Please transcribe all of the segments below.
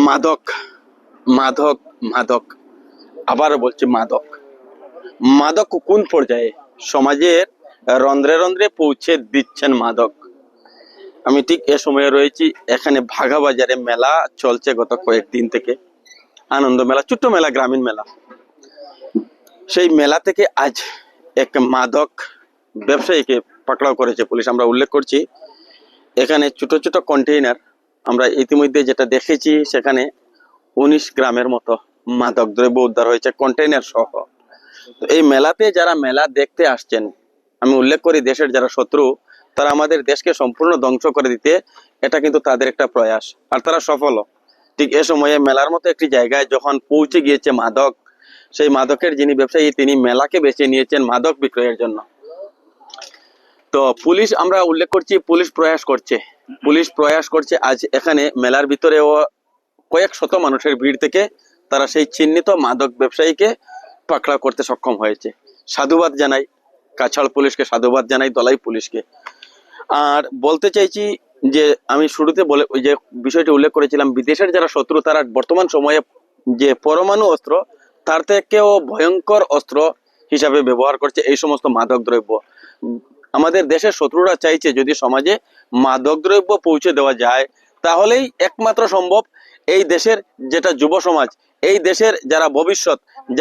মাদক মাদক মাদক আবার বলছি মাদক মাদক কোন পর্যায়ে সমাজের রন্ধ্রে রন্ধ্রে পৌঁছে দিচ্ছেন মাদক। আমি ঠিক এ সময়ে রয়েছি, এখানে ভাগা বাজারে মেলা চলছে গত কয়েকদিন থেকে, আনন্দ মেলা, ছোট্ট মেলা, গ্রামীণ মেলা। সেই মেলা থেকে আজ এক মাদক ব্যবসায়ীকে পাকড়াও করেছে পুলিশ। আমরা উল্লেখ করছি এখানে ছোট ছোট কন্টেইনার, আমরা ইতিমধ্যে যেটা দেখেছি সেখানে 19 গ্রামের মতো মাদক দ্রব্য উদ্ধার হয়েছে কন্টেইনার সহ। তো এই মেলাতে যারা মেলা দেখতে আসছেন, আমি উল্লেখ করি দেশের যারা শত্রু, তারা আমাদের দেশকে সম্পূর্ণ ধ্বংস করে দিতে, এটা কিন্তু তাদের একটা প্রয়াস, আর তারা সফল। ঠিক এ সময়ে মেলার মতো একটি জায়গায় যখন পৌঁছে গিয়েছে মাদক, সেই মাদকের যিনি ব্যবসায়ী তিনি মেলাকে বেছে নিয়েছেন মাদক বিক্রয়ের জন্য। তো পুলিশ, আমরা উল্লেখ করছি পুলিশ প্রয়াস করছে আজ এখানে মেলার ভিতরেও কয়েক শত মানুষের ভিড় থেকে তারা সেই চিহ্নিত মাদক ব্যবসায়ীকে পাকড়াও করতে সক্ষম হয়েছে। সাধুবাদ জানাই কাছাড় পুলিশকে, সাধুবাদ জানাই দলাই পুলিশকে। আর বলতে চাইছি যে আমি শুরুতে বলে ওই যে বিষয়টি উল্লেখ করেছিলাম, বিদেশের যারা শত্রু তারা বর্তমান সময়ে যে পরমাণু অস্ত্র তার থেকেও ভয়ঙ্কর অস্ত্র হিসাবে ব্যবহার করছে এই সমস্ত মাদক দ্রব্য। আমাদের দেশের শত্রুরা চাইছে যদি সমাজে মাদক দ্রব্য পৌঁছে দেওয়া যায় তাহলেই একমাত্র সম্ভব এই দেশের যেটা যুব সমাজ, এই দেশের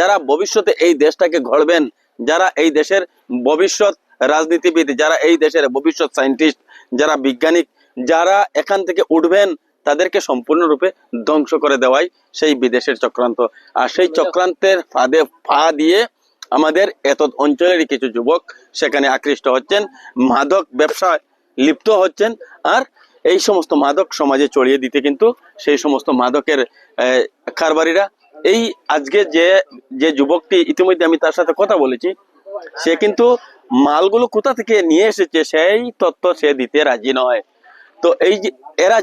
যারা ভবিষ্যতে এই দেশটাকে গড়বেন, যারা এই দেশের ভবিষ্যৎ রাজনীতিবিদ, যারা এই দেশের ভবিষ্যৎ সায়েন্টিস্ট, যারা বিজ্ঞানিক, যারা এখান থেকে উঠবেন, তাদেরকে সম্পূর্ণরূপে ধ্বংস করে দেওয়াই সেই বিদেশের চক্রান্ত। আর সেই চক্রান্তের ফাঁদে পা দিয়ে আমাদের এত অঞ্চলেরই কিছু যুবক সেখানে আকৃষ্ট হচ্ছেন, মাদক ব্যবসায় লিপ্ত হচ্ছেন। আর এই সমস্ত মাদক সমাজে ছড়িয়ে দিতে কিন্তু সেই সমস্ত মাদকের কারবারিরা, এই আজকে যে যুবকটি, ইতিমধ্যে আমি তার সাথে কথা বলেছি, সে কিন্তু মালগুলো কোথা থেকে নিয়ে এসেছে সেই তথ্য সে দিতে রাজি নয়। তো এই যে এরা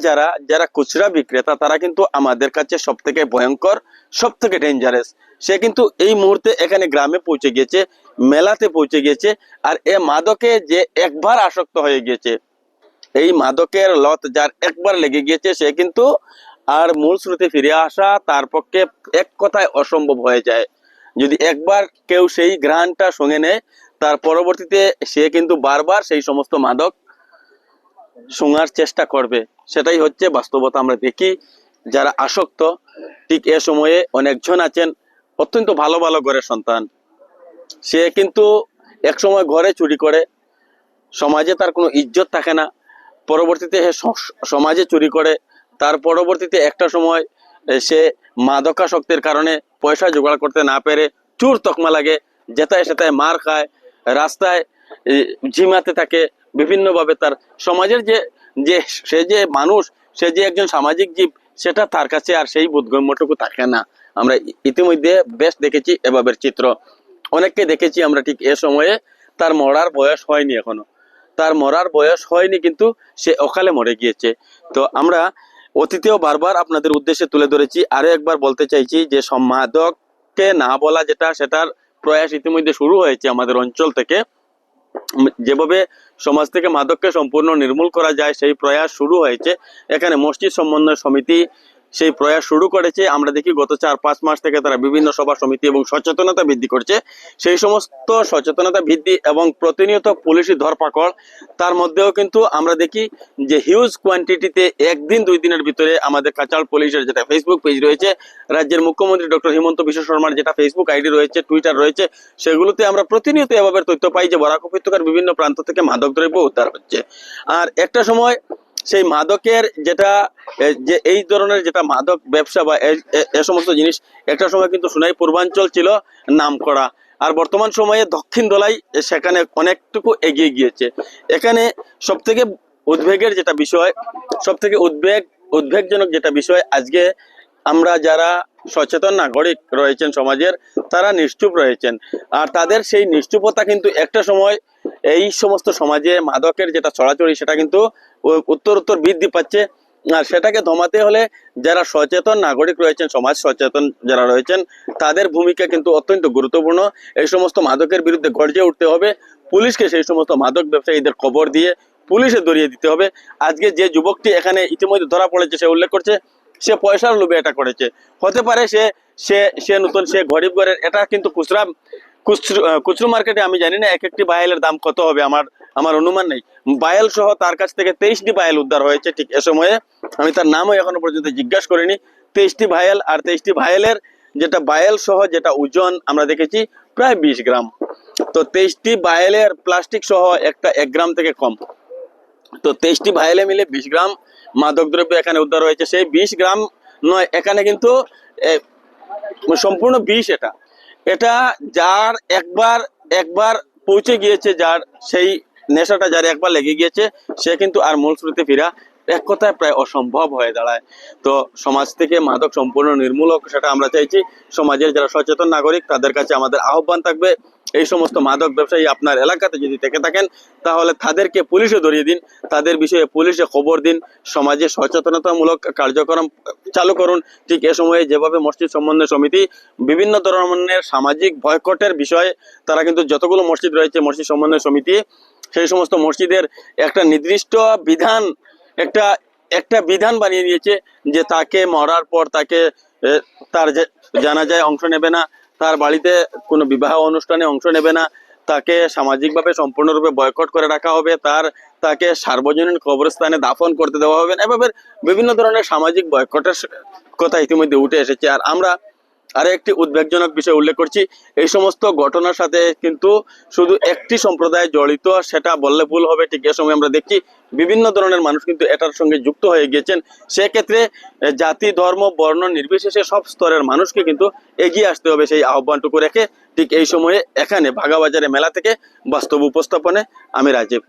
যারা খুচরা বিক্রেতা, তারা কিন্তু আমাদের কাছে সব থেকে ভয়ঙ্কর, সব থেকে ডেঞ্জারাস। সে কিন্তু এই মুহূর্তে এখানে গ্রামে পৌঁছে গিয়েছে, মেলাতে পৌঁছে গিয়েছে। আর এ মাদকে যে একবার আসক্ত হয়ে গিয়েছে, এই মাদকের লত যার একবার লেগে গিয়েছে, সে কিন্তু আর মূল স্রোতে ফিরে আসা তার পক্ষে এক কথায় অসম্ভব হয়ে যায়। যদি একবার কেউ সেই ঘ্রাণটা সঙ্গে নেয়, তার পরবর্তীতে সে কিন্তু বারবার সেই সমস্ত মাদক শোঙার চেষ্টা করবে। সেটাই হচ্ছে বাস্তবতা। আমরা দেখি যারা আসক্ত, ঠিক এ সময়ে অনেকজন আছেন অত্যন্ত ভালো ভালো ঘরের সন্তান, সে কিন্তু এক সময় ঘরে চুরি করে, সমাজে তার কোনো ইজ্জত থাকে না, পরবর্তীতে সমাজে চুরি করে, তার পরবর্তীতে একটা সময় সে মাদকাসক্তির কারণে পয়সা জোগাড় করতে না পেরে চুর তকমা লাগে, যেটায় সেটায় মার খায়, রাস্তায় ঝিমাতে থাকে বিভিন্নভাবে। তার সমাজের যে সে যে মানুষ, সে যে একজন সামাজিক জীব, সেটা তার কাছে আর সেই বোধগম্যটুকু থাকে না। আমরা ইতিমধ্যে বেশ দেখেছি এভাবে চিত্র, অনেককে দেখেছি আমরা। ঠিক এ সময়ে তার মরার বয়স হয়নি, এখনো তার মরার বয়স হয়নি, কিন্তু সে অকালে মরে গিয়েছে। তো আমরা অতীতেও বারবার আপনাদের উদ্দেশ্যে তুলে ধরেছি, আরো একবার বলতে চাইছি যে মাদককে না বলা সেটার প্রয়াস ইতিমধ্যে শুরু হয়েছে আমাদের অঞ্চল থেকে। যেভাবে সমাজ থেকে মাদককে সম্পূর্ণ নির্মূল করা যায় সেই প্রয়াস শুরু হয়েছে। এখানে মসজিদ সমন্বয় সমিতি সেই প্রয়াস শুরু করেছে। আমরা দেখি গত 4-5 মাস থেকে তারা বিভিন্ন সভা সমিতি এবং সচেতনতা বৃদ্ধি করছে। সেই সমস্ত সচেতনতা বৃদ্ধি এবং প্রতিনিয়ত পুলিশি ধরপাকড়, তার মধ্যেও কিন্তু আমরা দেখি যে হিউজ কোয়ান্টিটিতে একদিন 2 দিনের ভিতরে আমাদের কাছাড় পুলিশের যেটা ফেসবুক পেজ রয়েছে, রাজ্যের মুখ্যমন্ত্রী ডক্টর হিমন্ত বিশ্ব শর্মার যেটা ফেসবুক আইডি রয়েছে, টুইটার রয়েছে, সেগুলোতে আমরা প্রতিনিয়ত এভাবে তথ্য পাই যে বরাক উপত্যকার বিভিন্ন প্রান্ত থেকে মাদক দ্রব্য উদ্ধার হচ্ছে। আর একটা সময় সেই মাদকের যেটা যে এই ধরনের যেটা মাদক ব্যবসা বা এ সমস্ত জিনিস একটা সময় কিন্তু সোনাই পূর্বাঞ্চল ছিল নাম করা, আর বর্তমান সময়ে দক্ষিণ দলাই সেখানে অনেকটুকু এগিয়ে গিয়েছে। এখানে সব থেকে উদ্বেগের যেটা বিষয়, সব থেকে উদ্বেগজনক যেটা বিষয়, আজকে আমরা যারা সচেতন নাগরিক রয়েছেন সমাজের, তারা নিশ্চুপ রয়েছেন। আর তাদের সেই নিশ্চুপতা কিন্তু একটা সময় এই সমস্ত সমাজে মাদকের যেটা ছড়াছড়ি সেটা কিন্তু উত্তর বৃদ্ধি পাচ্ছে। আর সেটাকে দমাতে হলে যারা সচেতন নাগরিক রয়েছেন, সমাজ সচেতন যারা রয়েছেন, তাদের ভূমিকা কিন্তু অত্যন্ত গুরুত্বপূর্ণ। এই সমস্ত মাদকের বিরুদ্ধে গর্জে উঠতে হবে, পুলিশকে সেই সমস্ত মাদক ব্যবসায়ীদের খবর দিয়ে পুলিশে ধরিয়ে দিতে হবে। আজকে যে যুবকটি এখানে ইতিমধ্যে ধরা পড়েছে, সে উল্লেখ করছে সে পয়সার লোভে এটা করেছে। হতে পারে সে সে সে নতুন, সে গরিব ঘরের। এটা কিন্তু খুচরো মার্কেটে আমি জানি না এক একটি বায়েলের দাম কত হবে, আমার আমার অনুমান নেই। বায়েল সহ তার কাছ থেকে 23টি বায়েল উদ্ধার হয়েছে ঠিক এ সময়ে। আমি তার নামও এখনো পর্যন্ত জিজ্ঞাসা করিনি। 23টি ভায়েল, আর 23টি ভায়েলের যেটা বায়েল সহ যেটা ওজন আমরা দেখেছি প্রায় 20 গ্রাম। তো 23টি বায়েলের প্লাস্টিক সহ একটা 1 গ্রাম থেকে কম। তো 23টি ভায়েলে মিলে 20 গ্রাম মাদক দ্রব্য এখানে উদ্ধার হয়েছে। সেই 20 গ্রাম নয়, এখানে কিন্তু সম্পূর্ণ বিষ। এটা এটা যার একবার একবার পৌঁছে গিয়েছে, যার সেই নেশাটা যার একবার লেগে গিয়েছে, সে কিন্তু আর মূল স্রোতে ফেরা এক কথায় প্রায় অসম্ভব হয়ে দাঁড়ায়। তো সমাজ থেকে মাদক সম্পূর্ণ নির্মূল হোক, সেটা আমরা চাইছি। সমাজের যারা সচেতন নাগরিক তাদের কাছে আমাদের আহ্বান থাকবে, এই সমস্ত মাদক ব্যবসায়ী আপনার এলাকাতে যদি থেকে থাকেন তাহলে তাদেরকে পুলিশে ধরিয়ে দিন, তাদের বিষয়ে পুলিশে খবর দিন, সমাজে সচেতনতামূলক কার্যক্রম চালু করুন। ঠিক এ সময়ে যেভাবে মসজিদ সমন্বয় সমিতি বিভিন্ন ধরনের সামাজিক বয়কটের বিষয়ে, তারা কিন্তু যতগুলো মসজিদ রয়েছে মসজিদ সমন্বয় সমিতি সেই সমস্ত মসজিদের একটা নির্দিষ্ট বিধান, একটা একটা বিধান বানিয়ে নিয়েছে যে তাকে মরার পর তাকে তার জানাজায় অংশ নেবে না, তার বাড়িতে কোনো বিবাহ অনুষ্ঠানে অংশ নেবে না, তাকে সামাজিকভাবে সম্পূর্ণরূপে বয়কট করে রাখা হবে, তাকে সার্বজনীন কবরস্থানে দাফন করতে দেওয়া হবে। এভাবে বিভিন্ন ধরনের সামাজিক বয়কটের কথা ইতিমধ্যে উঠে এসেছে। আর আমরা আরো একটি উদ্বেগজনক বিষয় উল্লেখ করছি, এই সমস্ত ঘটনার সাথে কিন্তু শুধু একটি সম্প্রদায় জড়িত সেটা বললে ভুল হবে। ঠিক এ সময় আমরা দেখছি বিভিন্ন ধরনের মানুষ কিন্তু এটার সঙ্গে যুক্ত হয়ে গিয়েছেন। সেক্ষেত্রে জাতি, ধর্ম, বর্ণ নির্বিশেষে সব স্তরের মানুষকে কিন্তু এগিয়ে আসতে হবে সেই আহ্বানটুকু রেখে। ঠিক এই সময়ে এখানে ভাগাবাজারে মেলা থেকে বাস্তব উপস্থাপনে আমি রাজীব।